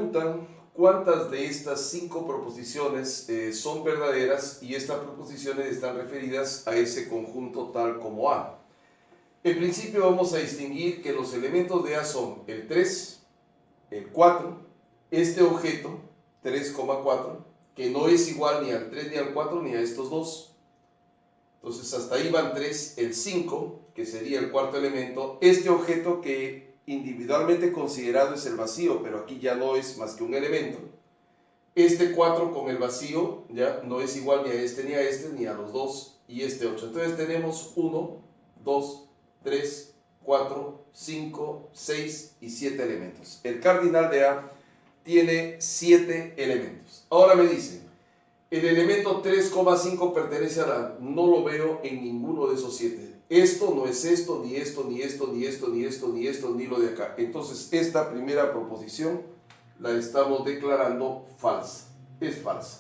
preguntan cuántas de estas 5 proposiciones son verdaderas y estas proposiciones están referidas a ese conjunto tal como A. En principio vamos a distinguir que los elementos de A son el 3, el 4, este objeto 3,4, que no es igual ni al 3 ni al 4 ni a estos dos. Entonces hasta ahí van 3, el 5, que sería el cuarto elemento, este objeto que individualmente considerado es el vacío, pero aquí ya no es más que un elemento. Este 4 con el vacío ya no es igual ni a este ni a los dos, y este 8. Entonces tenemos 1, 2, 3, 4, 5, 6 y 7 elementos. El cardinal de A tiene 7 elementos. Ahora me dice, el elemento 3,5 pertenece a la... No lo veo en ninguno de esos 7. Esto no es esto, ni esto, ni esto, ni esto, ni esto, ni esto, ni lo de acá. Entonces, esta primera proposición la estamos declarando falsa. Es falsa.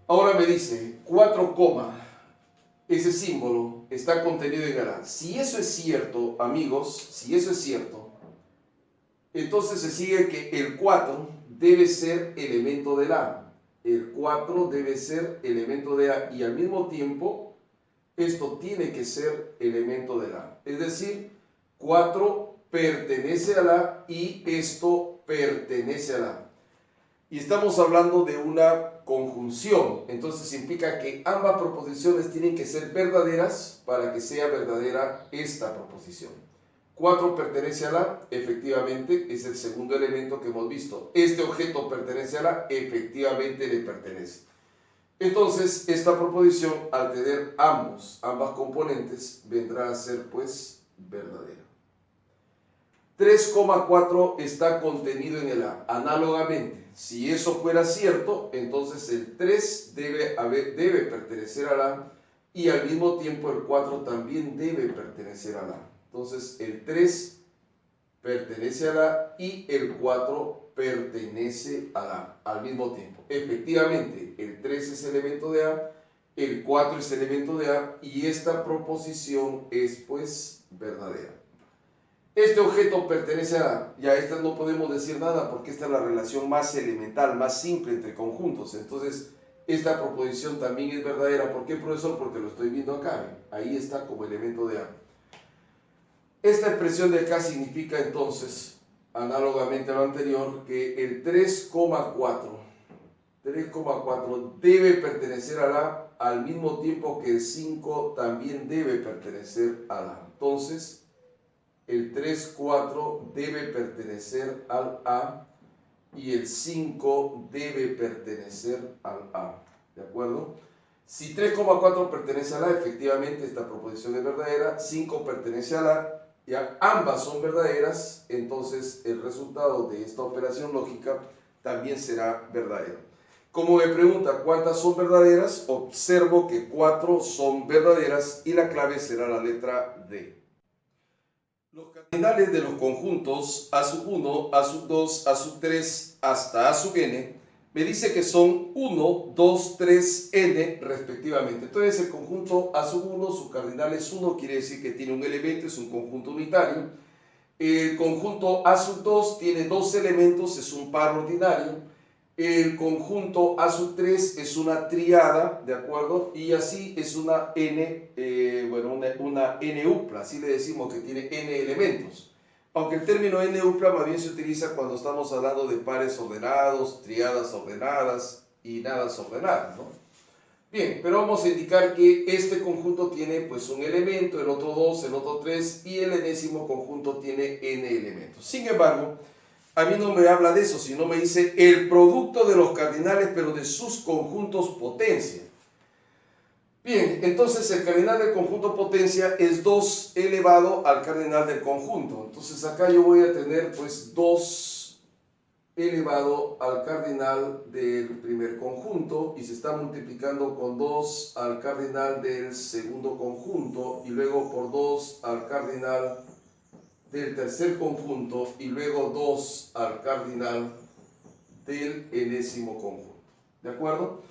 Ahora me dice, 4, ese símbolo está contenido en el A. Si eso es cierto, amigos, si eso es cierto, entonces se sigue que el 4 debe ser elemento del A. El 4 debe ser elemento de A y al mismo tiempo esto tiene que ser elemento del A. Es decir, 4 pertenece al A y esto pertenece al A. Y estamos hablando de una conjunción, entonces implica que ambas proposiciones tienen que ser verdaderas para que sea verdadera esta proposición. 4 pertenece a la, efectivamente, es el segundo elemento que hemos visto. Este objeto pertenece a la, efectivamente le pertenece. Entonces, esta proposición, al tener ambas componentes, vendrá a ser, pues, verdadera. 3,4 está contenido en el A. Análogamente, si eso fuera cierto, entonces el 3 debe pertenecer al A y al mismo tiempo el 4 también debe pertenecer al A. Entonces, el 3 pertenece a la y el 4 pertenece a la al mismo tiempo. Efectivamente, el 3 es elemento de A, el 4 es elemento de A y esta proposición es pues verdadera. Este objeto pertenece a A, ya esta no podemos decir nada porque esta es la relación más elemental, más simple entre conjuntos. Entonces, esta proposición también es verdadera. ¿Por qué, profesor? Porque lo estoy viendo acá. Ahí está como elemento de A. Esta expresión de acá significa entonces, análogamente a lo anterior, que el 3,4 debe pertenecer a la al mismo tiempo que el 5 también debe pertenecer a la. Entonces, el 3,4 debe pertenecer al A y el 5 debe pertenecer al A. ¿De acuerdo? Si 3,4 pertenece a la, efectivamente esta proposición es verdadera. 5 pertenece a la. Ya ambas son verdaderas, entonces el resultado de esta operación lógica también será verdadero. Como me pregunta cuántas son verdaderas, observo que 4 son verdaderas y la clave será la letra D. Los cardinales de los conjuntos A sub 1, A sub 2, A sub 3 hasta A sub n me dice que son 1, 2, 3, n respectivamente. Entonces el conjunto A sub 1, su cardinal es 1, quiere decir que tiene un elemento, es un conjunto unitario. El conjunto A sub 2 tiene 2 elementos, es un par ordinario. El conjunto A sub 3 es una triada, ¿de acuerdo? Y así es una n, una n upla, así le decimos que tiene n elementos. Aunque el término n upla más bien se utiliza cuando estamos hablando de pares ordenados, triadas ordenadas y nadas ordenadas, ¿no? Bien, pero vamos a indicar que este conjunto tiene pues un elemento, el otro 2, el otro 3 y el enésimo conjunto tiene n elementos. Sin embargo, a mí no me habla de eso, sino me dice el producto de los cardinales, pero de sus conjuntos potencia. Bien, entonces el cardinal del conjunto potencia es 2 elevado al cardinal del conjunto. Entonces acá yo voy a tener pues 2 elevado al cardinal del primer conjunto y se está multiplicando con 2 al cardinal del segundo conjunto y luego por 2 al cardinal del tercer conjunto y luego 2 al cardinal del enésimo conjunto. ¿De acuerdo?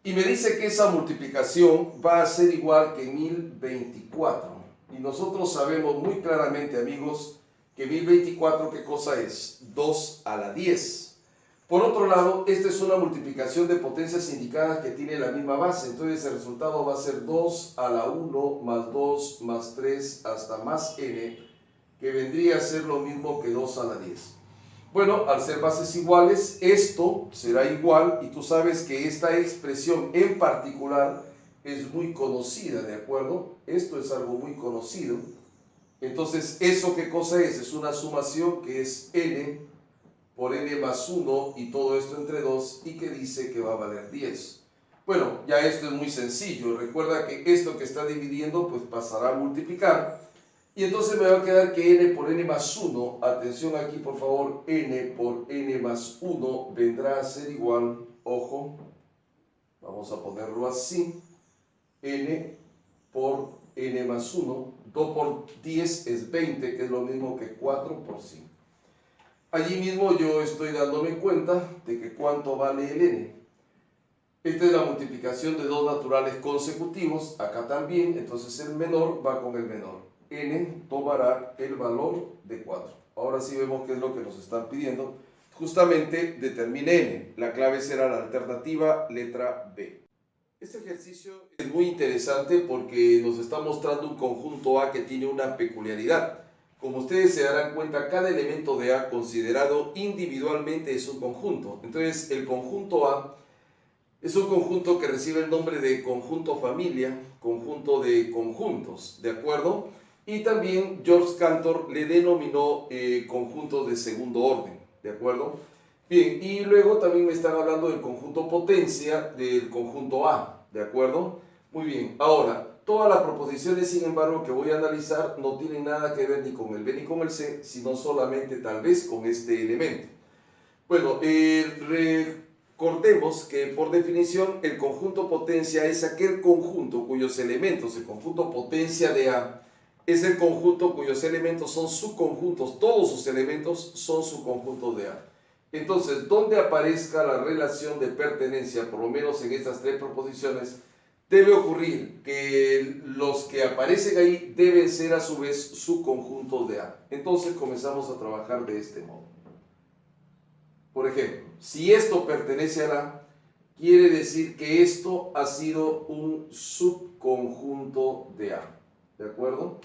Y me dice que esa multiplicación va a ser igual que 1024. Y nosotros sabemos muy claramente, amigos, que 1024, ¿qué cosa es? 2 a la 10. Por otro lado, esta es una multiplicación de potencias indicadas que tiene la misma base. Entonces el resultado va a ser 2 a la 1 más 2 más 3 hasta más n, que vendría a ser lo mismo que 2 a la 10. Bueno, al ser bases iguales, esto será igual, y tú sabes que esta expresión en particular es muy conocida, ¿de acuerdo? Esto es algo muy conocido. Entonces, ¿eso qué cosa es? Es una sumación que es n por n más 1 y todo esto entre 2 y que dice que va a valer 10. Bueno, ya esto es muy sencillo. Recuerda que esto que está dividiendo pues pasará a multiplicar. Y entonces me va a quedar que n por n más 1, atención aquí por favor, n por n más 1 vendrá a ser igual, ojo, vamos a ponerlo así, n por n más 1, 2 por 10 es 20, que es lo mismo que 4 por 5. Allí mismo yo estoy dándome cuenta de que cuánto vale el n. Esta es la multiplicación de dos naturales consecutivos, acá también, entonces el menor va con el menor. N tomará el valor de 4. Ahora sí vemos qué es lo que nos están pidiendo. Justamente determine n. La clave será la alternativa letra B. Este ejercicio es muy interesante porque nos está mostrando un conjunto A que tiene una peculiaridad. Como ustedes se darán cuenta, cada elemento de A considerado individualmente es un conjunto. Entonces, el conjunto A es un conjunto que recibe el nombre de conjunto familia, conjunto de conjuntos, ¿de acuerdo? Y también George Cantor le denominó conjunto de segundo orden, ¿de acuerdo? Bien, y luego también me están hablando del conjunto potencia del conjunto A, ¿de acuerdo? Muy bien, ahora, todas las proposiciones, sin embargo, que voy a analizar no tienen nada que ver ni con el B ni con el C, sino solamente tal vez con este elemento. Bueno, recordemos que por definición el conjunto potencia es aquel conjunto cuyos elementos, el conjunto potencia de A, es el conjunto cuyos elementos son subconjuntos, todos sus elementos son subconjuntos de A. Entonces, donde aparezca la relación de pertenencia, por lo menos en estas tres proposiciones, debe ocurrir que los que aparecen ahí deben ser a su vez subconjuntos de A. Entonces comenzamos a trabajar de este modo. Por ejemplo, si esto pertenece a la, quiere decir que esto ha sido un subconjunto de A. ¿De acuerdo?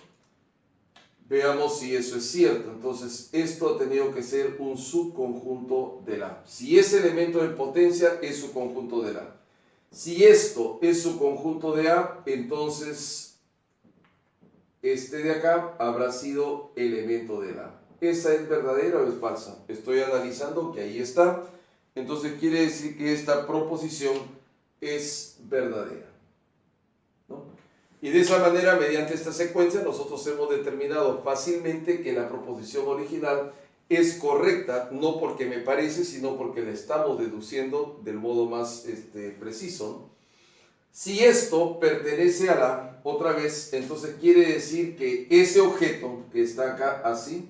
Veamos si eso es cierto. Entonces, esto ha tenido que ser un subconjunto de la. Si ese elemento de potencia es subconjunto de la. Si esto es subconjunto de A, entonces este de acá habrá sido elemento de la. ¿Esa es verdadera o es falsa? Estoy analizando que ahí está. Entonces quiere decir que esta proposición es verdadera, ¿no? Y de esa manera, mediante esta secuencia, nosotros hemos determinado fácilmente que la proposición original es correcta, no porque me parece, sino porque la estamos deduciendo del modo más preciso, ¿no? Si esto pertenece a la, otra vez, entonces quiere decir que ese objeto que está acá así,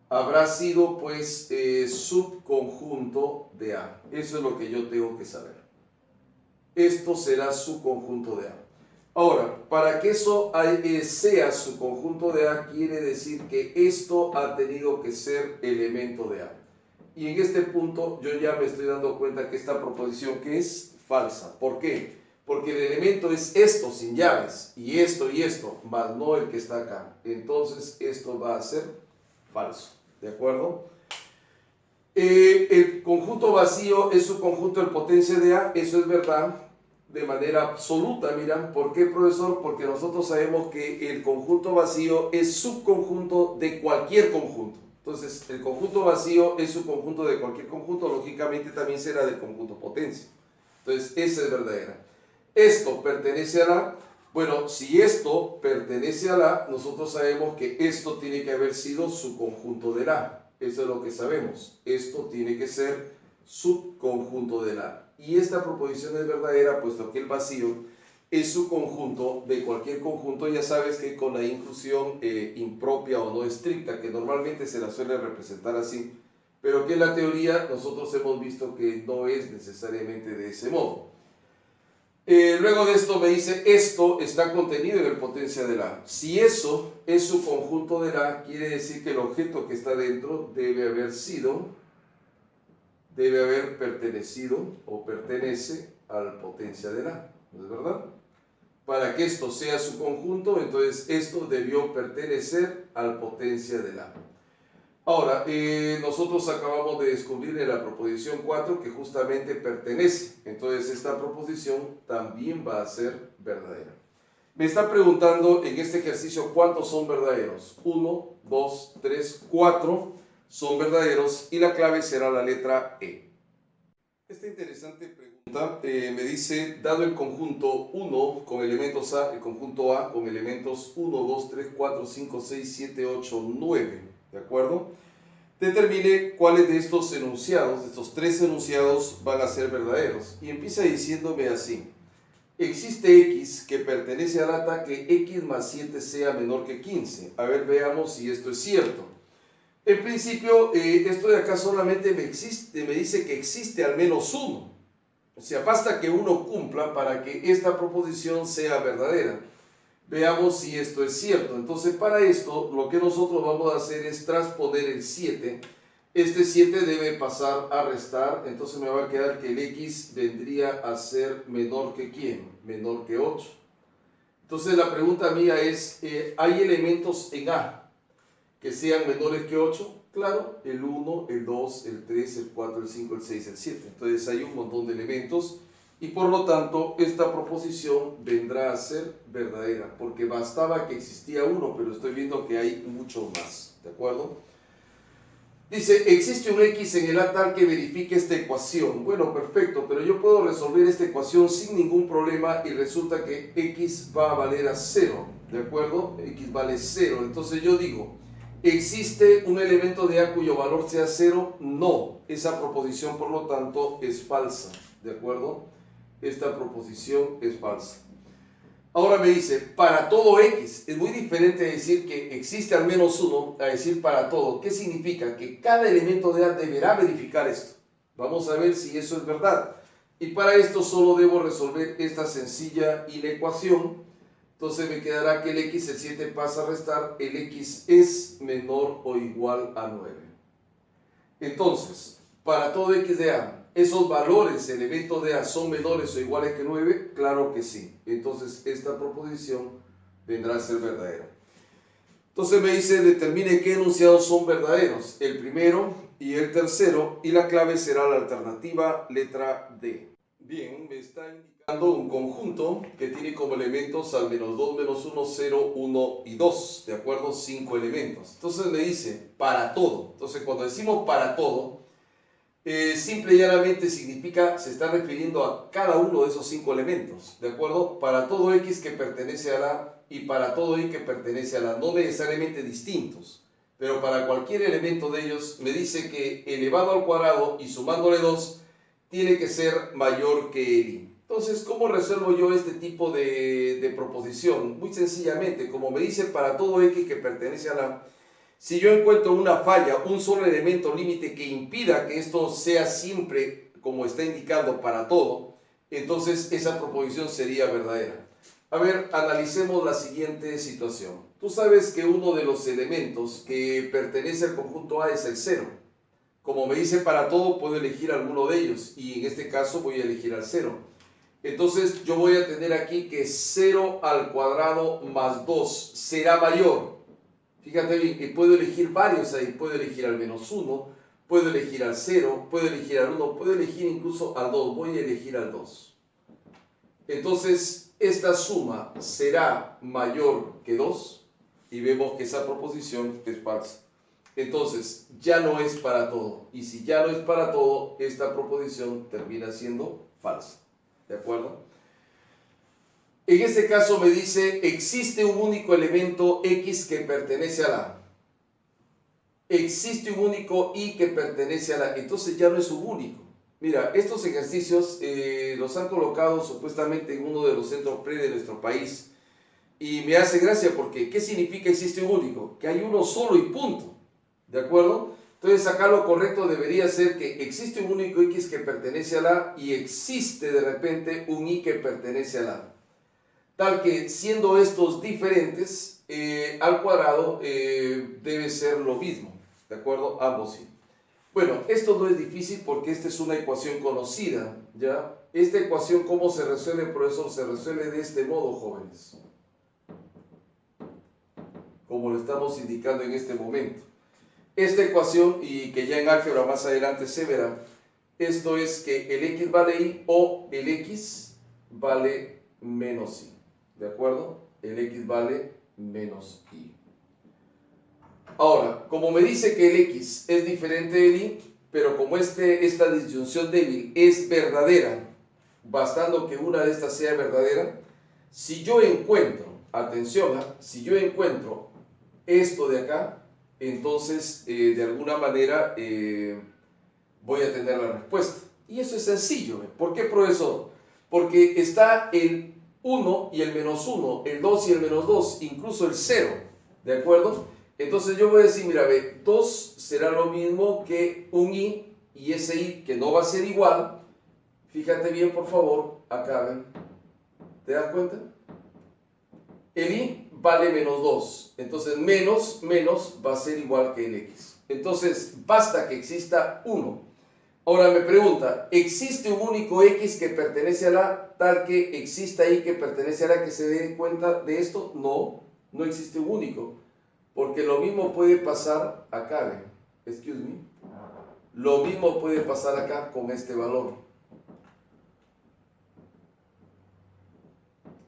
habrá sido pues subconjunto de A. Eso es lo que yo tengo que saber. Esto será subconjunto de A. Ahora, para que eso sea subconjunto de A, quiere decir que esto ha tenido que ser elemento de A. Y en este punto yo ya me estoy dando cuenta que esta proposición que es falsa. ¿Por qué? Porque el elemento es esto sin llaves, y esto, más no el que está acá. Entonces esto va a ser falso. ¿De acuerdo? El conjunto vacío es su conjunto en potencia de A, eso es verdad de manera absoluta. Mira, ¿por qué, profesor? Porque nosotros sabemos que el conjunto vacío es subconjunto de cualquier conjunto. Entonces, el conjunto vacío es subconjunto de cualquier conjunto, lógicamente también será del conjunto potencia. Entonces, esa es verdadera. Esto pertenece a la. Bueno, si esto pertenece a la, nosotros sabemos que esto tiene que haber sido subconjunto de la. Eso es lo que sabemos. Esto tiene que ser subconjunto de la. Y esta proposición es verdadera, puesto que el vacío es subconjunto de cualquier conjunto. Ya sabes que con la inclusión impropia o no estricta, que normalmente se la suele representar así, pero que en la teoría nosotros hemos visto que no es necesariamente de ese modo. Luego de esto me dice, esto está contenido en el potencia del A. Si eso es su conjunto del A, quiere decir que el objeto que está dentro debe haber pertenecido o pertenece a la potencia del A, ¿no es verdad? Para que esto sea su conjunto, entonces esto debió pertenecer a la potencia del A. Ahora, nosotros acabamos de descubrir en la proposición 4 que justamente pertenece. Entonces, esta proposición también va a ser verdadera. Me está preguntando en este ejercicio cuántos son verdaderos. 1, 2, 3, 4 son verdaderos y la clave será la letra E. Esta interesante pregunta me dice, dado el conjunto 1 con elementos A, el conjunto A con elementos 1, 2, 3, 4, 5, 6, 7, 8, 9, ¿de acuerdo? Determine cuáles de estos enunciados, de estos tres enunciados, van a ser verdaderos. Y empieza diciéndome así, existe X que pertenece a data que X más 7 sea menor que 15. A ver, veamos si esto es cierto. En principio, esto de acá solamente me dice que existe al menos uno. O sea, basta que uno cumpla para que esta proposición sea verdadera. Veamos si esto es cierto. Entonces, para esto, lo que nosotros vamos a hacer es transponer el 7. Este 7 debe pasar a restar. Entonces, me va a quedar que el X vendría a ser menor que ¿quién? Menor que 8. Entonces, la pregunta mía es, ¿hay elementos en A que sean menores que 8? Claro, el 1, el 2, el 3, el 4, el 5, el 6, el 7. Entonces hay un montón de elementos y por lo tanto esta proposición vendrá a ser verdadera, porque bastaba que existía uno, pero estoy viendo que hay mucho más, ¿de acuerdo? Dice, existe un X en el A tal que verifique esta ecuación. Bueno, perfecto, pero yo puedo resolver esta ecuación sin ningún problema y resulta que X va a valer a 0, ¿de acuerdo? X vale 0, entonces yo digo, ¿existe un elemento de A cuyo valor sea 0? No, esa proposición por lo tanto es falsa, ¿de acuerdo? Esta proposición es falsa. Ahora me dice, para todo X, es muy diferente decir que existe al menos uno a decir para todo. ¿Qué significa? Que cada elemento de A deberá verificar esto. Vamos a ver si eso es verdad. Y para esto solo debo resolver esta sencilla inecuación. Entonces me quedará que el X, el 7 pasa a restar, el X es menor o igual a 9. Entonces, para todo X de A, ¿esos valores, elementos de A, son menores o iguales que 9? Claro que sí. Entonces, esta proposición vendrá a ser verdadera. Entonces me dice, determine qué enunciados son verdaderos, el primero y el tercero, y la clave será la alternativa letra D. Bien, me está indicando un conjunto que tiene como elementos al menos 2, menos 1, 0, 1 y 2, ¿de acuerdo? 5 elementos. Entonces me dice, para todo. Entonces cuando decimos para todo, simple y llanamente significa, se está refiriendo a cada uno de esos 5 elementos, ¿de acuerdo? Para todo X que pertenece a la y para todo Y que pertenece a la, no necesariamente distintos, pero para cualquier elemento de ellos me dice que elevado al cuadrado y sumándole 2 tiene que ser mayor que el Y. Entonces, ¿cómo resuelvo yo este tipo de proposición? Muy sencillamente, como me dice para todo X que pertenece a la, si yo encuentro una falla, un solo elemento límite que impida que esto sea siempre como está indicando para todo, entonces esa proposición sería verdadera. A ver, analicemos la siguiente situación. Tú sabes que uno de los elementos que pertenece al conjunto A es el 0. Como me dice para todo, puedo elegir alguno de ellos y en este caso voy a elegir al 0. Entonces yo voy a tener aquí que 0 al cuadrado más 2 será mayor. Fíjate bien que puedo elegir varios ahí, puedo elegir al menos 1, puedo elegir al 0, puedo elegir al 1, puedo elegir incluso al 2, voy a elegir al 2. Entonces, esta suma será mayor que 2 y vemos que esa proposición es falsa. Entonces, ya no es para todo. Y si ya no es para todo, esta proposición termina siendo falsa. ¿De acuerdo? En este caso me dice, existe un único elemento X que pertenece a la. Existe un único Y que pertenece a la. Entonces ya no es un único. Mira, estos ejercicios los han colocado supuestamente en uno de los centros pre de nuestro país. Y me hace gracia porque, ¿qué significa existe un único? Que hay uno solo y punto. ¿De acuerdo? Entonces acá lo correcto debería ser que existe un único X que pertenece al A y existe de repente un Y que pertenece al A. Tal que siendo estos diferentes, al cuadrado debe ser lo mismo, ¿de acuerdo? Ambos sí. Bueno, esto no es difícil porque esta es una ecuación conocida, ¿ya? Esta ecuación, ¿cómo se resuelve, profesor? Se resuelve de este modo, jóvenes. Como lo estamos indicando en este momento. Esta ecuación, y que ya en álgebra más adelante se verá, esto es que el X vale Y o el X vale menos Y, ¿de acuerdo? El X vale menos Y. Ahora, como me dice que el X es diferente del Y, pero como esta disyunción débil es verdadera, bastando que una de estas sea verdadera, si yo encuentro, atención, si yo encuentro esto de acá, entonces de alguna manera voy a tener la respuesta. Y eso es sencillo. ¿Por qué, profesor? Porque está el 1 y el menos 1, el 2 y el menos 2, incluso el 0, ¿de acuerdo? Entonces yo voy a decir, mira, ve, 2 será lo mismo que un Y, y ese Y que no va a ser igual, fíjate bien por favor, acá ven, ¿te das cuenta? El Y vale menos 2, entonces menos va a ser igual que el X. Entonces basta que exista 1. Ahora me pregunta, ¿existe un único X que pertenece a la tal que exista Y que pertenece a la que se dé cuenta de esto? No, no existe un único. Porque lo mismo puede pasar acá, ¿ven? Excuse me. Lo mismo puede pasar acá con este valor.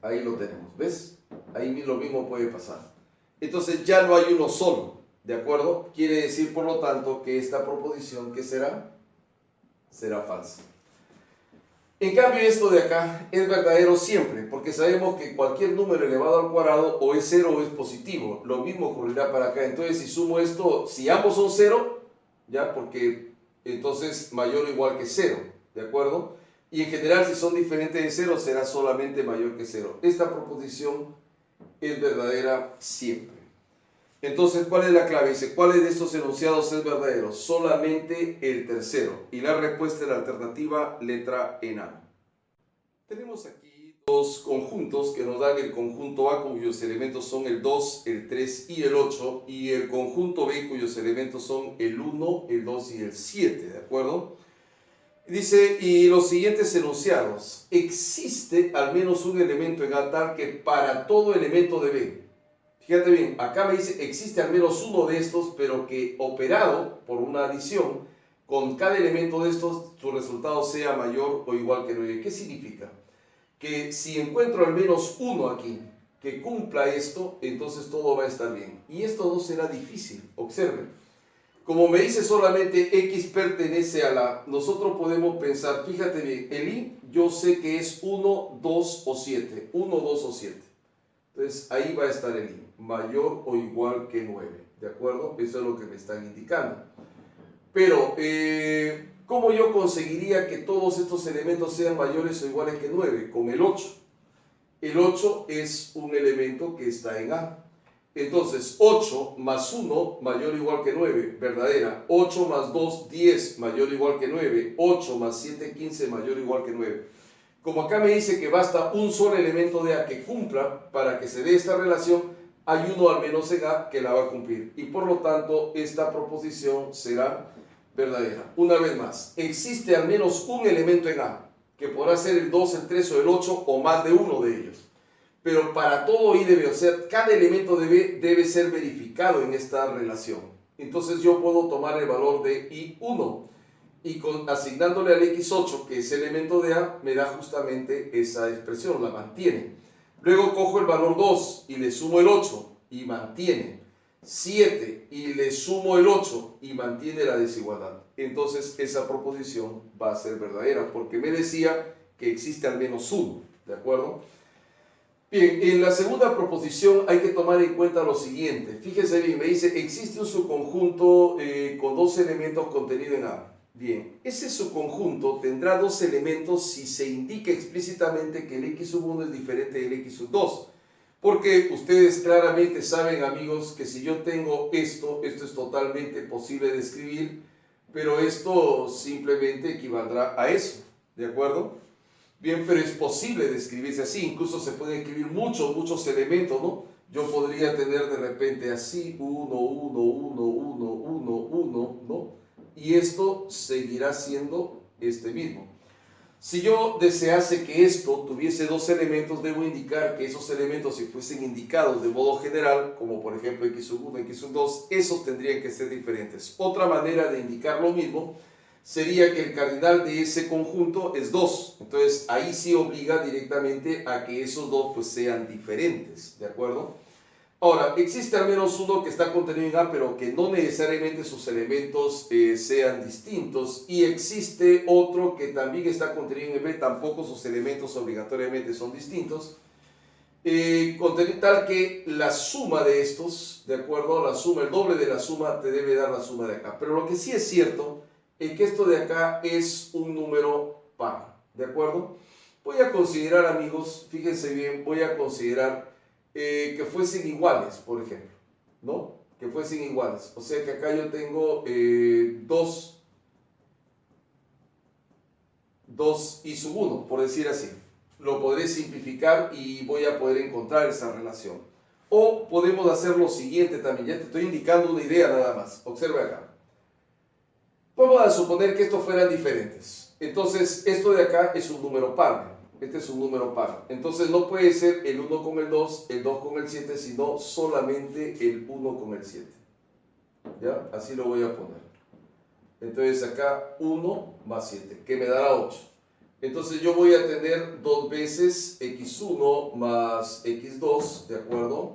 Ahí lo tenemos, ¿ves? Ahí lo mismo puede pasar. Entonces ya no hay uno solo, ¿de acuerdo? Quiere decir, por lo tanto, que esta proposición, ¿qué será? Será falsa. En cambio, esto de acá es verdadero siempre, porque sabemos que cualquier número elevado al cuadrado o es 0 o es positivo. Lo mismo ocurrirá para acá. Entonces, si sumo esto, si ambos son 0, ¿ya? Porque entonces mayor o igual que 0, ¿de acuerdo? Y en general, si son diferentes de 0, será solamente mayor que 0. Esta proposición es verdadera siempre. Entonces, ¿cuál es la clave? Dice, ¿cuál de estos enunciados es verdadero? Solamente el tercero. Y la respuesta es la alternativa letra en A. Tenemos aquí dos conjuntos que nos dan el conjunto A, cuyos elementos son el 2, el 3 y el 8, y el conjunto B, cuyos elementos son el 1, el 2 y el 7, ¿de acuerdo? Dice, y los siguientes enunciados. Existe al menos un elemento en A tal que para todo elemento de B. Fíjate bien, acá me dice, existe al menos uno de estos, pero que operado por una adición, con cada elemento de estos, su resultado sea mayor o igual que 9. ¿Qué significa? Que si encuentro al menos uno aquí que cumpla esto, entonces todo va a estar bien. Y esto no será difícil, observen. Como me dice solamente X pertenece a la, nosotros podemos pensar, fíjate bien, el Y yo sé que es 1, 2 o 7, 1, 2 o 7. Entonces ahí va a estar el Y, mayor o igual que 9, ¿de acuerdo? Eso es lo que me están indicando. Pero, ¿cómo yo conseguiría que todos estos elementos sean mayores o iguales que 9? Con el 8. El 8 es un elemento que está en A. Entonces, 8 más 1 mayor o igual que 9, verdadera. 8 más 2, 10, mayor o igual que 9. 8 más 7, 15, mayor o igual que 9. Como acá me dice que basta un solo elemento de A que cumpla para que se dé esta relación, hay uno al menos en A que la va a cumplir. Y por lo tanto, esta proposición será verdadera. Una vez más, existe al menos un elemento en A, que podrá ser el 2, el 3 o el 8 o más de uno de ellos. Pero para todo I debe ser, cada elemento de B debe ser verificado en esta relación. Entonces yo puedo tomar el valor de I1 y asignándole al X8, que es elemento de A, me da justamente esa expresión, la mantiene. Luego cojo el valor 2 y le sumo el 8 y mantiene. 7 y le sumo el 8 y mantiene la desigualdad. Entonces esa proposición va a ser verdadera porque me decía que existe al menos uno, ¿de acuerdo? Bien, en la segunda proposición hay que tomar en cuenta lo siguiente. Fíjese bien, me dice, existe un subconjunto con dos elementos contenido en A. Bien, ese subconjunto tendrá dos elementos si se indica explícitamente que el X1 es diferente del X2. Porque ustedes claramente saben, amigos, que si yo tengo esto es totalmente posible de escribir, pero esto simplemente equivaldrá a eso, ¿de acuerdo? Bien, pero es posible de escribirse así, incluso se pueden escribir muchos elementos, ¿no? Yo podría tener de repente así, 1, 1, 1, 1, 1, 1, ¿no? Y esto seguirá siendo este mismo. Si yo desease que esto tuviese dos elementos, debo indicar que esos elementos, si fuesen indicados de modo general, como por ejemplo x1, x2, esos tendrían que ser diferentes. Otra manera de indicar lo mismo sería que el cardinal de ese conjunto es 2. Entonces ahí sí obliga directamente a que esos dos pues sean diferentes, ¿de acuerdo? Ahora, existe al menos uno que está contenido en A, pero que no necesariamente sus elementos sean distintos. Y existe otro que también está contenido en B, tampoco sus elementos obligatoriamente son distintos. Tal que la suma de estos, de acuerdo a la suma, el doble de la suma te debe dar la suma de acá. Pero lo que sí es cierto es que esto de acá es un número par, ¿de acuerdo? Voy a considerar, amigos, fíjense bien, voy a considerar que fuesen iguales, por ejemplo, ¿no? Que fuesen iguales. O sea que acá yo tengo 2 y sub 1, por decir así. Lo podré simplificar y voy a poder encontrar esa relación. O podemos hacer lo siguiente también, ya te estoy indicando una idea nada más. Observe acá. Vamos a suponer que estos fueran diferentes. Entonces, esto de acá es un número par. Este es un número par. Entonces, no puede ser el 1 con el 2 con el 7, sino solamente el 1 con el 7. ¿Ya? Así lo voy a poner. Entonces, acá 1 más 7, que me dará 8. Entonces, yo voy a tener 2 veces x1 más x2, ¿de acuerdo?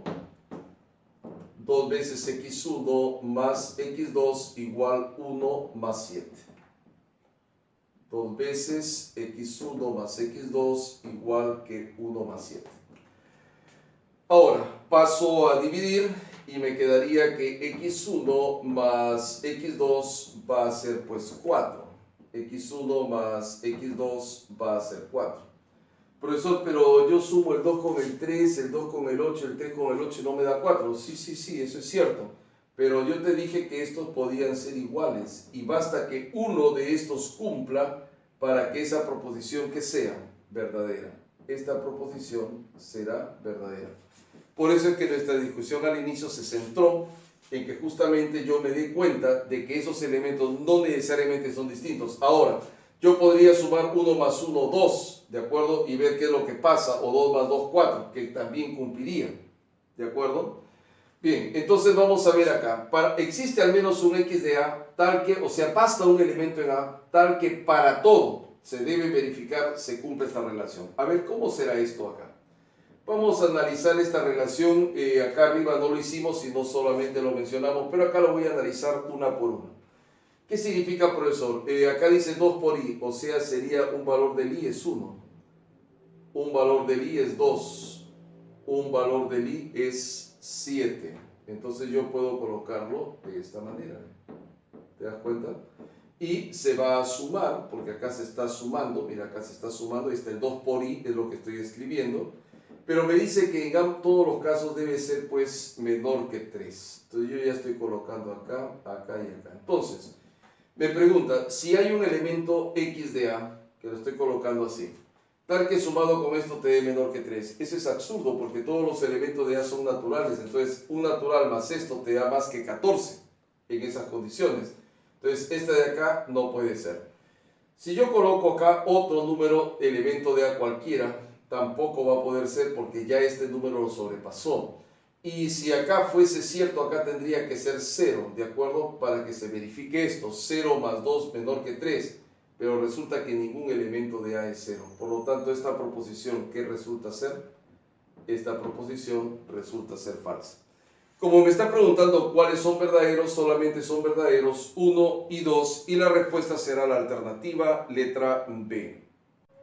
2 veces x1 más x2 igual 1 más 7. 2 veces x1 más x2 igual que 1 más 7. Ahora paso a dividir y me quedaría que x1 más x2 va a ser pues 4. x1 más x2 va a ser 4. Profesor, pero yo sumo el 2 con el 3, el 2 con el 8, el 3 con el 8 y no me da 4. Sí, eso es cierto. Pero yo te dije que estos podían ser iguales y basta que uno de estos cumpla para que esa proposición que sea verdadera. Esta proposición será verdadera. Por eso es que nuestra discusión al inicio se centró en que justamente yo me di cuenta de que esos elementos no necesariamente son distintos. Ahora, yo podría sumar 1 más 1, 2, ¿de acuerdo? Y ver qué es lo que pasa, o 2 más 2, 4, que también cumpliría, ¿de acuerdo? Bien, entonces vamos a ver acá. Existe al menos un x de A, tal que, o sea, basta un elemento en A, tal que para todo se debe verificar, se cumple esta relación. A ver, ¿cómo será esto acá? Vamos a analizar esta relación. Acá arriba no lo hicimos, sino solamente lo mencionamos, pero acá lo voy a analizar una por una. ¿Qué significa, profesor? Acá dice 2 por i, o sea, sería un valor del i es 1. Un valor del i es 2. Un valor del i es 7. Entonces yo puedo colocarlo de esta manera. ¿Te das cuenta? Y se va a sumar, porque acá se está sumando. Mira, acá se está sumando. Ahí está el 2 por i, es lo que estoy escribiendo. Pero me dice que en todos los casos debe ser pues menor que 3. Entonces yo ya estoy colocando acá, acá y acá. Entonces, me pregunta, si hay un elemento x de A, que lo estoy colocando así, tal que sumado con esto te dé menor que 3. Eso es absurdo porque todos los elementos de A son naturales. Entonces, un natural más esto te da más que 14 en esas condiciones. Entonces, esta de acá no puede ser. Si yo coloco acá otro número, elemento de A cualquiera, tampoco va a poder ser porque ya este número lo sobrepasó. Y si acá fuese cierto, acá tendría que ser 0, ¿de acuerdo? Para que se verifique esto, 0 más 2 menor que 3. Pero resulta que ningún elemento de A es 0. Por lo tanto, esta proposición, ¿qué resulta ser? Esta proposición resulta ser falsa. Como me está preguntando cuáles son verdaderos, solamente son verdaderos 1 y 2 y la respuesta será la alternativa letra B.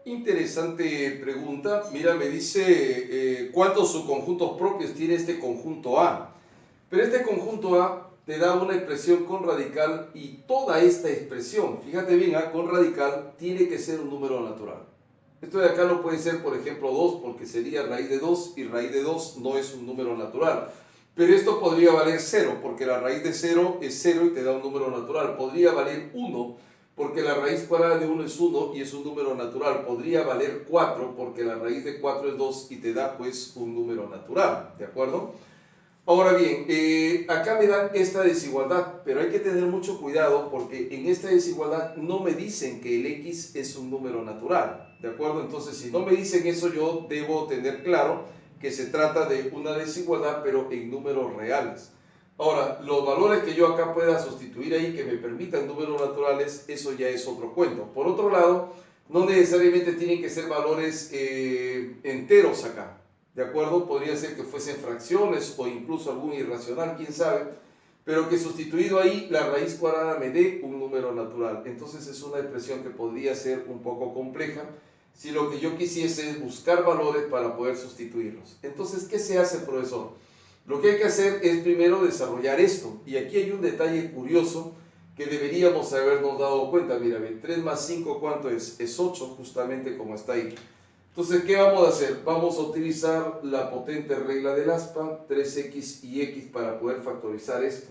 Interesante pregunta. Mira, me dice cuántos subconjuntos propios tiene este conjunto A. Pero este conjunto A te da una expresión con radical y toda esta expresión, fíjate bien, con radical tiene que ser un número natural. Esto de acá no puede ser, por ejemplo, 2, porque sería raíz de 2, y raíz de 2 no es un número natural. Pero esto podría valer 0, porque la raíz de 0 es 0 y te da un número natural. Podría valer 1, porque la raíz cuadrada de 1 es 1 y es un número natural. Podría valer 4, porque la raíz de 4 es 2 y te da pues un número natural. ¿De acuerdo? Ahora bien, acá me dan esta desigualdad, pero hay que tener mucho cuidado porque en esta desigualdad no me dicen que el x es un número natural, ¿de acuerdo? Entonces, si no me dicen eso, yo debo tener claro que se trata de una desigualdad, pero en números reales. Ahora, los valores que yo acá pueda sustituir ahí, que me permitan números naturales, eso ya es otro cuento. Por otro lado, no necesariamente tienen que ser valores enteros acá. ¿De acuerdo? Podría ser que fuesen fracciones o incluso algún irracional, quién sabe, pero que sustituido ahí la raíz cuadrada me dé un número natural. Entonces es una expresión que podría ser un poco compleja si lo que yo quisiese es buscar valores para poder sustituirlos. Entonces, ¿qué se hace, profesor? Lo que hay que hacer es primero desarrollar esto. Y aquí hay un detalle curioso que deberíamos habernos dado cuenta. Mira, 3 más 5, ¿cuánto es? Es 8, justamente como está ahí. Entonces, ¿qué vamos a hacer? Vamos a utilizar la potente regla del aspa, 3x y x para poder factorizar esto.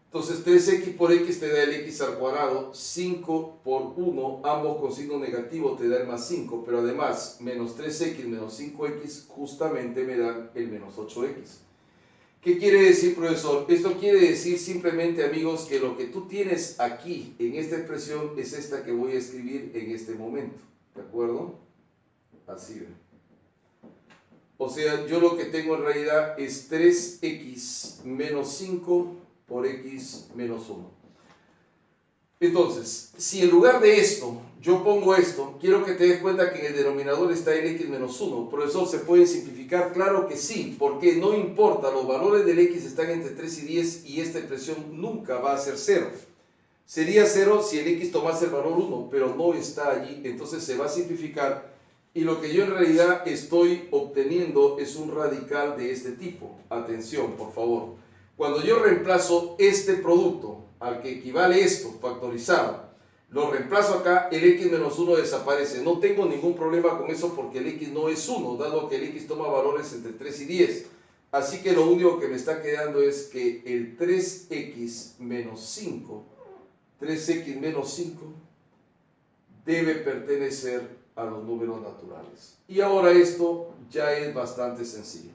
Entonces, 3x por x te da el x al cuadrado, 5 por 1, ambos con signo negativo te da el más 5, pero además, menos 3x menos 5x justamente me dan el menos 8x. ¿Qué quiere decir, profesor? Esto quiere decir simplemente, amigos, que lo que tú tienes aquí en esta expresión es esta que voy a escribir en este momento, ¿de acuerdo? Así ve. O sea, yo lo que tengo en realidad es 3x menos 5 por x menos 1. Entonces, si en lugar de esto yo pongo esto, quiero que te des cuenta que en el denominador está el x menos 1. Profesor, ¿se puede simplificar? Claro que sí, porque no importa, los valores del x están entre 3 y 10 y esta expresión nunca va a ser 0. Sería 0 si el x tomase el valor 1, pero no está allí, entonces se va a simplificar. Y lo que yo en realidad estoy obteniendo es un radical de este tipo. Atención, por favor. Cuando yo reemplazo este producto al que equivale esto, factorizado, lo reemplazo acá, el x menos 1 desaparece. No tengo ningún problema con eso porque el x no es 1, dado que el x toma valores entre 3 y 10. Así que lo único que me está quedando es que el 3x menos 5, 3x menos 5, debe pertenecer a los números naturales. Y ahora esto ya es bastante sencillo.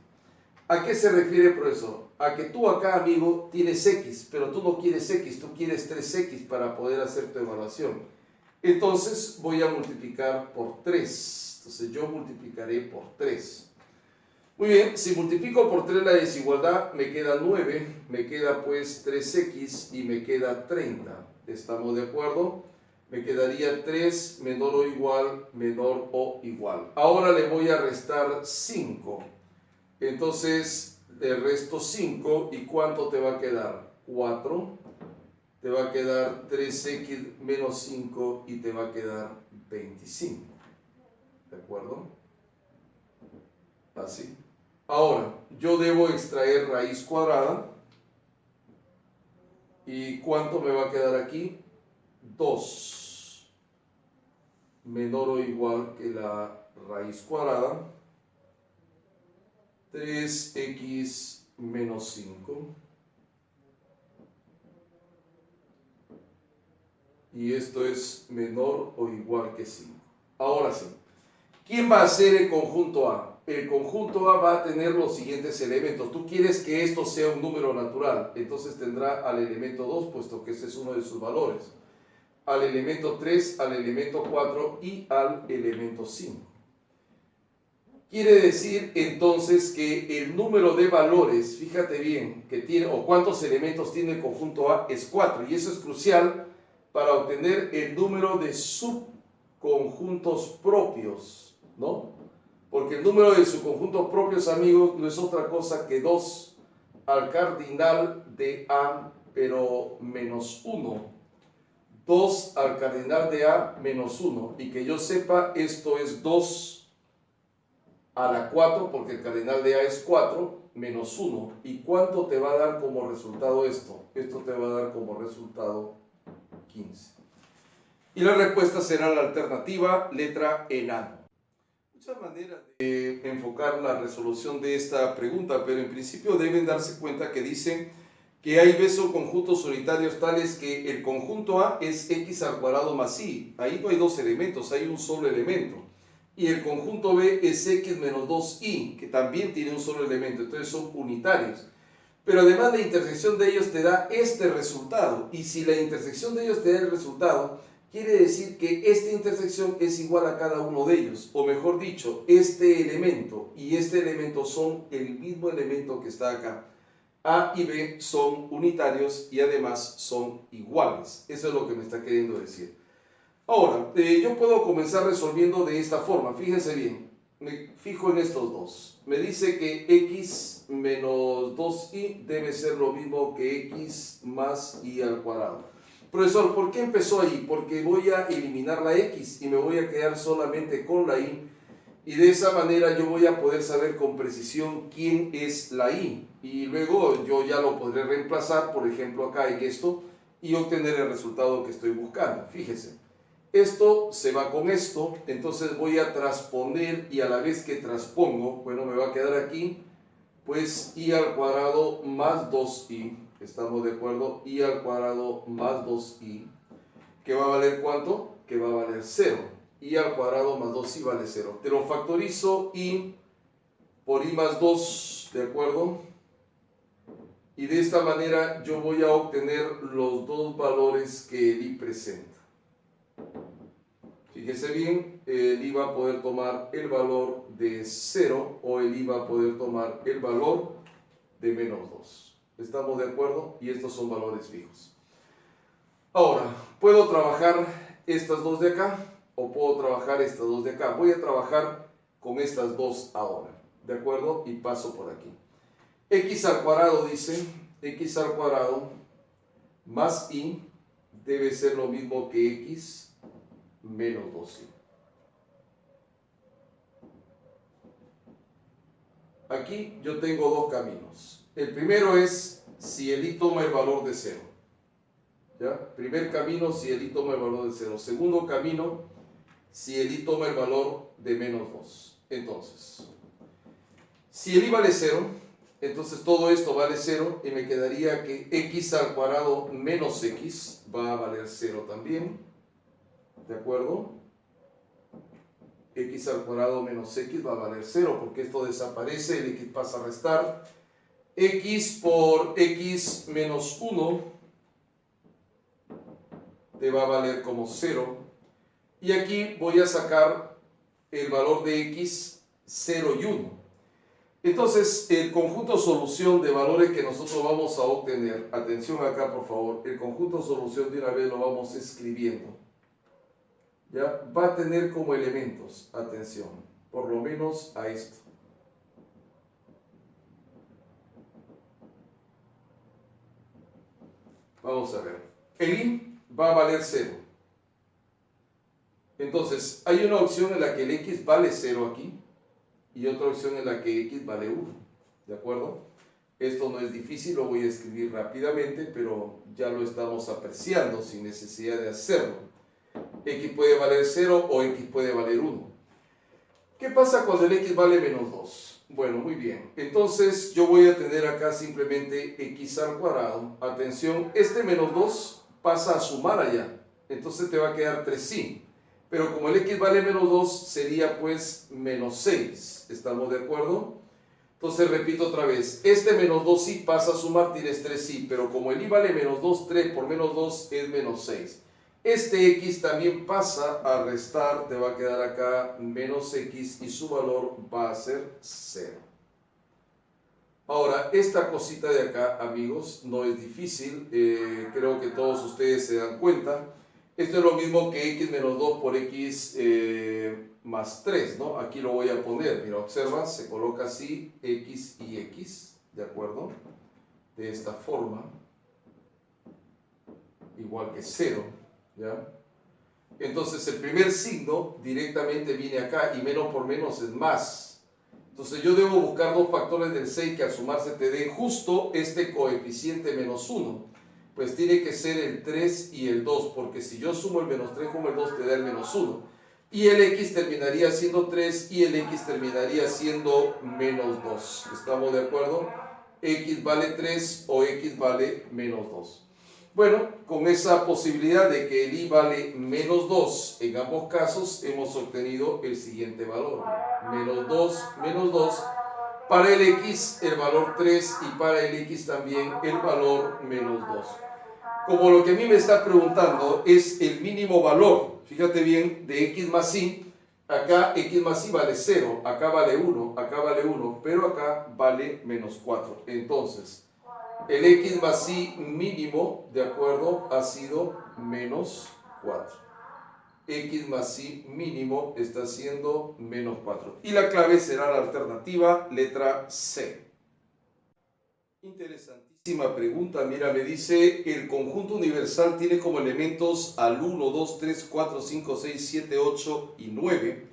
¿A qué se refiere, profesor? A que tú acá, amigo, tienes x, pero tú no quieres x, tú quieres 3x para poder hacer tu evaluación. Entonces voy a multiplicar por 3. Entonces yo multiplicaré por 3. Muy bien, si multiplico por 3 la desigualdad, me queda 9, me queda pues 3x y me queda 30. ¿Estamos de acuerdo? Me quedaría 3 menor o igual, menor o igual. Ahora le voy a restar 5. Entonces le resto 5 y ¿cuánto te va a quedar? 4. Te va a quedar 3x menos 5 y te va a quedar 25. ¿De acuerdo? Así. Ahora, yo debo extraer raíz cuadrada. ¿Y cuánto me va a quedar aquí? 2 menor o igual que la raíz cuadrada, 3x menos 5, y esto es menor o igual que 5. Ahora sí, ¿quién va a ser el conjunto A? El conjunto A va a tener los siguientes elementos. Tú quieres que esto sea un número natural, entonces tendrá al elemento 2, puesto que ese es uno de sus valores, al elemento 3, al elemento 4 y al elemento 5. Quiere decir entonces que el número de valores, fíjate bien, que tiene, o cuántos elementos tiene el conjunto A, es 4, y eso es crucial para obtener el número de subconjuntos propios, ¿no? Porque el número de subconjuntos propios, amigos, no es otra cosa que 2 al cardinal de A, pero menos 1. 2 al cardinal de A menos 1. Y que yo sepa, esto es 2 a la 4, porque el cardinal de A es 4, menos 1. ¿Y cuánto te va a dar como resultado esto? Esto te va a dar como resultado 15. Y la respuesta será la alternativa letra enano. Muchas maneras de enfocar la resolución de esta pregunta, pero en principio deben darse cuenta que dicen que hay B son conjuntos unitarios tales que el conjunto A es x al cuadrado más y. Ahí no hay dos elementos, hay un solo elemento. Y el conjunto B es x menos 2y, que también tiene un solo elemento, entonces son unitarios. Pero además la intersección de ellos te da este resultado. Y si la intersección de ellos te da el resultado, quiere decir que esta intersección es igual a cada uno de ellos. O mejor dicho, este elemento y este elemento son el mismo elemento que está acá. A y B son unitarios y además son iguales. Eso es lo que me está queriendo decir. Ahora, yo puedo comenzar resolviendo de esta forma. Fíjense bien, me fijo en estos dos. Me dice que x menos 2y debe ser lo mismo que x más y al cuadrado. Profesor, ¿por qué empezó ahí? Porque voy a eliminar la x y me voy a quedar solamente con la y. Y de esa manera yo voy a poder saber con precisión quién es la y. Y luego yo ya lo podré reemplazar, por ejemplo, acá en esto, y obtener el resultado que estoy buscando. Fíjese. Esto se va con esto, entonces voy a transponer y a la vez que transpongo, bueno, me va a quedar aquí, pues y al cuadrado más 2y, ¿estamos de acuerdo? Y al cuadrado más 2y, que va a valer ¿cuánto? Que va a valer 0. Y al cuadrado más 2y vale 0. Te lo factorizo y por y más 2, ¿de acuerdo? Y de esta manera yo voy a obtener los dos valores que el y presenta. Fíjese bien, el i va a poder tomar el valor de 0 o el i va a poder tomar el valor de menos 2. ¿Estamos de acuerdo? Y estos son valores fijos. Ahora, ¿puedo trabajar estas dos de acá o puedo trabajar estas dos de acá? Voy a trabajar con estas dos ahora, ¿de acuerdo? Y paso por aquí. X al cuadrado dice, x al cuadrado más y debe ser lo mismo que x menos 2y. Aquí yo tengo dos caminos. El primero es si el i toma el valor de 0. ¿Ya? Primer camino, si el i toma el valor de 0. Segundo camino, si el i toma el valor de menos 2. Entonces, si el i vale 0, entonces todo esto vale 0 y me quedaría que x al cuadrado menos x va a valer 0 también. ¿De acuerdo? X al cuadrado menos x va a valer 0 porque esto desaparece, el x pasa a restar. X por x menos 1 te va a valer como 0. Y aquí voy a sacar el valor de x, 0 y 1. Entonces, el conjunto solución de valores que nosotros vamos a obtener, atención acá por favor, el conjunto solución de una vez lo vamos escribiendo. ¿Ya? Va a tener como elementos, atención, por lo menos a esto. Vamos a ver. El i va a valer 0. Entonces, hay una opción en la que el x vale 0 aquí y otra opción en la que x vale 1. ¿De acuerdo? Esto no es difícil, lo voy a escribir rápidamente, pero ya lo estamos apreciando sin necesidad de hacerlo. X puede valer 0 o x puede valer 1. ¿Qué pasa cuando el x vale menos 2? Bueno, muy bien. Entonces yo voy a tener acá simplemente x al cuadrado. Atención, este menos 2 pasa a sumar allá. Entonces te va a quedar 3y. Pero como el x vale menos 2, sería pues menos 6. ¿Estamos de acuerdo? Entonces repito otra vez. Este menos 2y pasa a sumar, tienes 3y. Pero como el y vale menos 2, 3 por menos 2 es menos 6. Este x también pasa a restar, te va a quedar acá menos x y su valor va a ser 0. Ahora, esta cosita de acá, amigos, no es difícil, creo que todos ustedes se dan cuenta. Esto es lo mismo que x menos 2 por x más 3, ¿no? Aquí lo voy a poner, mira, observa, se coloca así, x y x, ¿de acuerdo? De esta forma, igual que 0. ¿Ya? Entonces el primer signo directamente viene acá y menos por menos es más. Entonces yo debo buscar dos factores del 6 que al sumarse te den justo este coeficiente menos 1. Pues tiene que ser el 3 y el 2, porque si yo sumo el menos 3 con el 2 te da el menos 1. Y el x terminaría siendo 3 y el x terminaría siendo menos 2. ¿Estamos de acuerdo? X vale 3 o x vale menos 2. Bueno, con esa posibilidad de que el y vale menos 2 en ambos casos, hemos obtenido el siguiente valor. Menos 2, menos 2. Para el x el valor 3 y para el x también el valor menos 2. Como lo que a mí me está preguntando es el mínimo valor, fíjate bien, de x más y, acá x más y vale 0, acá vale 1, acá vale 1, pero acá vale menos 4. Entonces, el x más y mínimo, de acuerdo, ha sido menos 4. X más y mínimo está siendo menos 4. Y la clave será la alternativa letra C. Interesantísima pregunta. Mira, me dice, el conjunto universal tiene como elementos al 1, 2, 3, 4, 5, 6, 7, 8 y 9.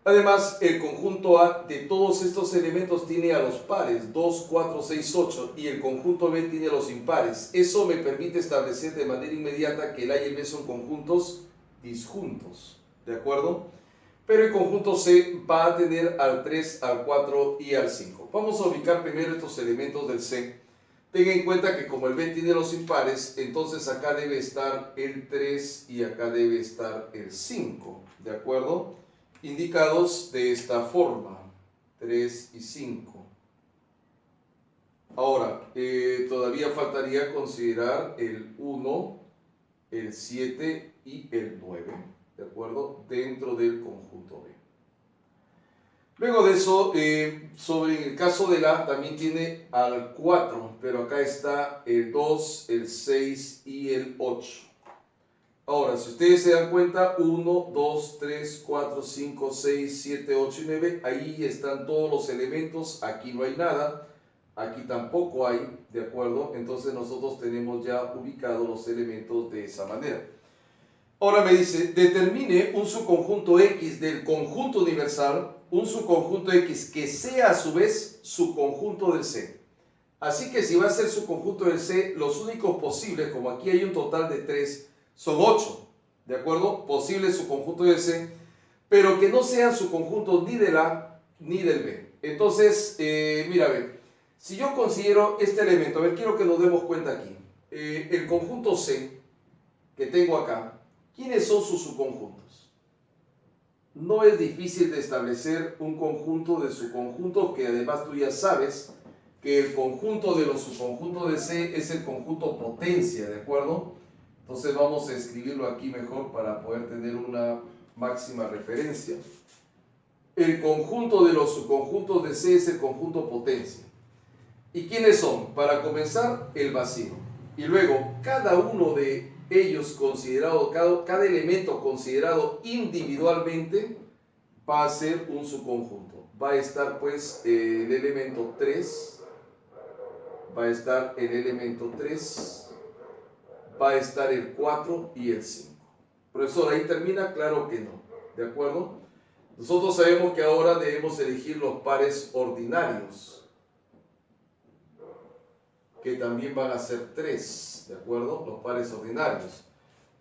Además, el conjunto A de todos estos elementos tiene a los pares, 2, 4, 6, 8, y el conjunto B tiene a los impares. Eso me permite establecer de manera inmediata que el A y el B son conjuntos disjuntos, ¿de acuerdo? Pero el conjunto C va a tener al 3, al 4 y al 5. Vamos a ubicar primero estos elementos del C. Tenga en cuenta que como el B tiene los impares, entonces acá debe estar el 3 y acá debe estar el 5, ¿de acuerdo? Indicados de esta forma, 3 y 5. Ahora, todavía faltaría considerar el 1, el 7 y el 9, ¿de acuerdo? Dentro del conjunto B. Luego de eso, sobre el caso del A, también tiene al 4, pero acá está el 2, el 6 y el 8. Ahora, si ustedes se dan cuenta, 1, 2, 3, 4, 5, 6, 7, 8 y 9, ahí están todos los elementos, aquí no hay nada, aquí tampoco hay, ¿de acuerdo? Entonces nosotros tenemos ya ubicados los elementos de esa manera. Ahora me dice, determine un subconjunto X del conjunto universal, un subconjunto X que sea a su vez subconjunto del C. Así que si va a ser subconjunto del C, los únicos posibles, como aquí hay un total de 3, son 8, ¿de acuerdo? Posibles subconjuntos del C, pero que no sean subconjuntos ni del A ni del B. Entonces, mira, a ver, si yo considero este elemento, a ver, quiero que nos demos cuenta aquí, el conjunto C que tengo acá, ¿quiénes son sus subconjuntos? No es difícil de establecer un conjunto de subconjuntos que además tú ya sabes que el conjunto de los subconjuntos de C es el conjunto potencia, ¿de acuerdo? Entonces vamos a escribirlo aquí mejor para poder tener una máxima referencia. El conjunto de los subconjuntos de C es el conjunto potencia. ¿Y quiénes son? Para comenzar, el vacío. Y luego, cada uno de ellos considerado, cada elemento considerado individualmente va a ser un subconjunto. Va a estar pues el elemento 3, va a estar el elemento 3, va a estar el 4 y el 5. Profesor, ¿ahí termina? Claro que no, ¿de acuerdo? Nosotros sabemos que ahora debemos elegir los pares ordinarios, que también van a ser 3, ¿de acuerdo? Los pares ordinarios,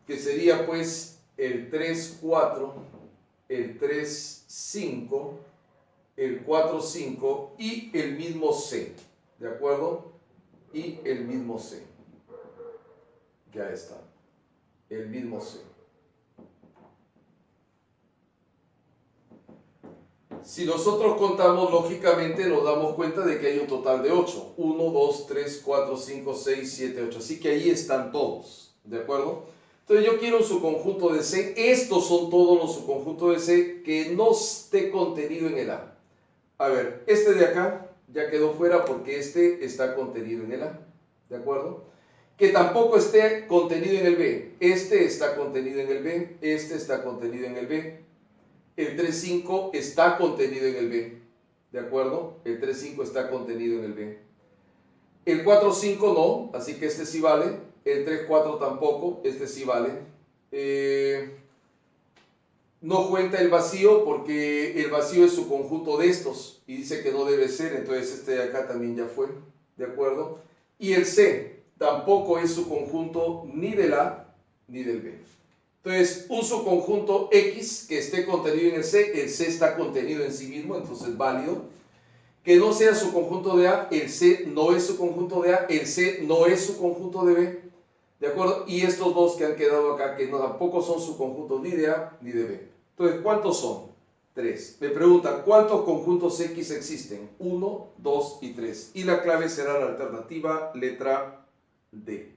que sería pues el 3, 4, el 3, 5, el 4, 5 y el mismo C, ¿de acuerdo? Y el mismo C. Ya está, el mismo C. Si nosotros contamos, lógicamente nos damos cuenta de que hay un total de 8. 1, 2, 3, 4, 5, 6, 7, 8. Así que ahí están todos, ¿de acuerdo? Entonces yo quiero un subconjunto de C. Estos son todos los subconjuntos de C que no esté contenido en el A. A ver, este de acá ya quedó fuera porque este está contenido en el A, ¿de acuerdo? Que tampoco esté contenido en el B. Este está contenido en el B, este está contenido en el B. El 3,5 está contenido en el B, ¿de acuerdo? El 3,5 está contenido en el B. El 4,5 no, así que este sí vale. El 3,4 tampoco, este sí vale. No cuenta el vacío porque el vacío es su conjunto de estos y dice que no debe ser, entonces este de acá también ya fue, ¿de acuerdo? Y el C tampoco es subconjunto ni del A ni del B. Entonces, un subconjunto X que esté contenido en el C está contenido en sí mismo, entonces es válido. Que no sea subconjunto de A, el C no es subconjunto de A, el C no es subconjunto de B, ¿de acuerdo? Y estos dos que han quedado acá, que no, tampoco son subconjuntos ni de A ni de B. Entonces, ¿cuántos son? 3. Me pregunta, ¿cuántos conjuntos X existen? 1, 2 y 3. Y la clave será la alternativa letra D.